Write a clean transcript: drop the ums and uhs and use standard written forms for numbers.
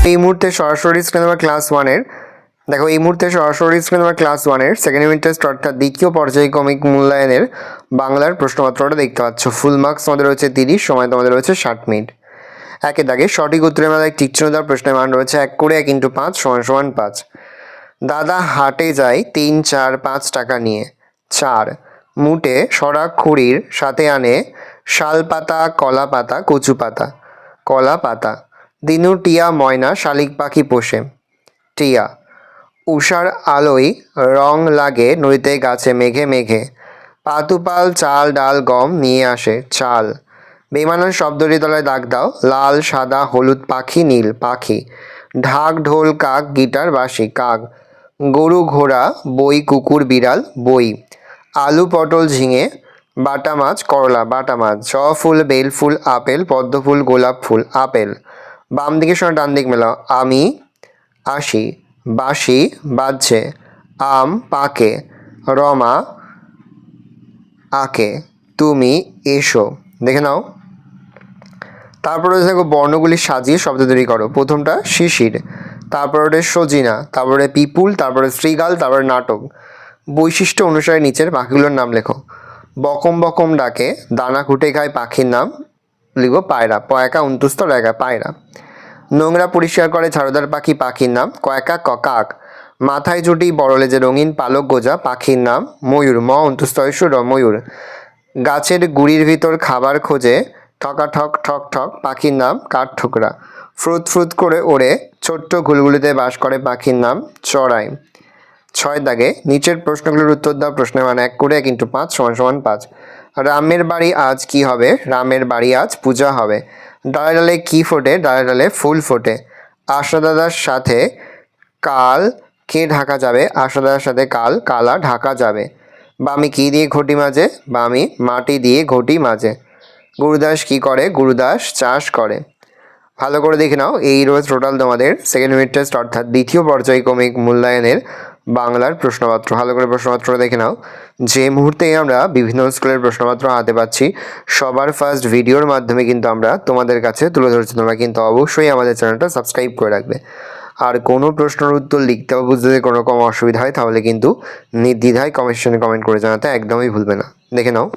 এই মুহূর্তে সরাসরি স্ক্রিন আমার ক্লাস 1-এর দেখো এই মুহূর্তে সরাসরি স্ক্রিন আমার ক্লাস 1-এর সেকেন্ড ইউনিট টেস্ট অর্থাৎ দ্বিতীয় পর্যায়ক্রমিক মূল্যায়নের বাংলার প্রশ্নপত্রটা দেখতে পাচ্ছ। ফুল মার্কস তোমাদের রয়েছে 30, সময় তোমাদের রয়েছে 60 মিনিট। একে দাগে সঠিক উত্তরের মধ্যে টিক চিহ্ন দেওয়ার প্রশ্নের মান রয়েছে 1 করে 1 × 5 = 5। দাদা হাটে যায় 3, 4, 5 টাকা নিয়ে। 4 মুটে সরা খুঁড়ির সাথে আনে শাল পাতা, কলা পাতা, কচু পাতা। কলা পাতা। দিনু টিয়া ময়না শালিক পাখি পোষে। টিয়া। উষার আলোয় রং লাগে নদীতে গাছে মেঘে মেঘে। পাতুপাল চাল ডাল গম নিয়ে আসে। চাল। বেমানান শব্দটি তলায় দাগ দাও। লাল, সাদা, হলুদ, পাখি, নীল, পাখি। ঢাক, ঢোল, কাক, গিটার, বাঁশি, কাক। গরু, ঘোড়া, বই, কুকুর, বিড়াল, বই। আলু, পটল, ঝিঙে, বাটা মাছ, করলা, বাটা মাছ। জবা ফুল, বেল ফুল, আপেল, পদ্ম ফুল, গোলাপ ফুল, আপেল। বাম দিকের সঙ্গে ডান দিক মেলাও। আমি আসি, বাঁশি বাজছে, আম পাকে, রমা আঁকে, তুমি এসো। দেখে নাও। তারপরে দেখো বর্ণগুলি সাজিয়ে শব্দ তৈরি করো। প্রথমটা শিশির, তারপরে সজিনা, তারপরে পিপুল, তারপরে শ্রীগাল, তারপরে নাটক। বৈশিষ্ট্য অনুসারে নিচের পাখিগুলোর নাম লেখো। বকম বকম ডাকে, দানা খুঁটে খায় পাখির নাম লিখো পায়রা। পয়কা অন্তুস্তর একা পায়রা। নোংরা পরিষ্কার করে ঝাড়ুদার পাখি, পাখির নাম কয়কা কাক। মাথায় চুটি বড়লে যে রঙিন পালক গোজা, পাখির নাম ময়ূর। ম অন্তুস্তর ময়ূর। গাছের গুড়ির ভিতর খাবার খোঁজে ঠকা ঠক ঠক ঠক, পাখির নাম কাঠঠোকরা। ফ্রুত ফ্রুত করে ওড়ে ছোট্ট ঘুলগুলিতে বাস করে, পাখির নাম চড়াই। 6 দাগে নিচের প্রশ্নগুলোর উত্তর দাও। প্রশ্নের মান 1 করে 1 × 5 = 5। রামের বাড়ি আজ কি হবে? রামের বাড়ি আজ পূজা হবে। ডালে ডালে কি ফোটে? ডালে ডালে ফুল ফোটে। আশা দাদার সাথে কাল কে ঢাকা যাবে? আশা দাদার সাথে কাল কালা ঢাকা যাবে। বামি কি দিয়ে ঘটি মাজে? বামি মাটি দিয়ে ঘটি মাজে। গুরুদাস কি করে? গুরুদাস চাষ করে। ভালো করে দেখে নাও। এই রয়েছে টোটাল তোমাদের সেকেন্ড ইউনিট টেস্ট অর্থাৎ দ্বিতীয় পর্যায়ক্রমিক মূল্যায়নের বাংলার প্রশ্নপত্র। ভালো করে প্রশ্নপত্রটা দেখে নাও। যে মুহূর্তে আমরা বিভিন্ন স্কুলের প্রশ্নপত্র হাতে পাচ্ছি, সবার ফার্স্ট ভিডিওর মাধ্যমে কিন্তু আমরা তোমাদের কাছে তুলে ধরছি। তোমরা কিন্তু অবশ্যই আমাদের চ্যানেলটা সাবস্ক্রাইব করে রাখবে। আর কোনো প্রশ্নের উত্তর লিখতে বা বুঝতে যদি কোনো রকম অসুবিধা হয় তাহলে কিন্তু নির্দ্বিধায় কমেন্ট সেকশনে কমেন্ট করে জানাতে একদমই ভুলবে না। দেখে নাও।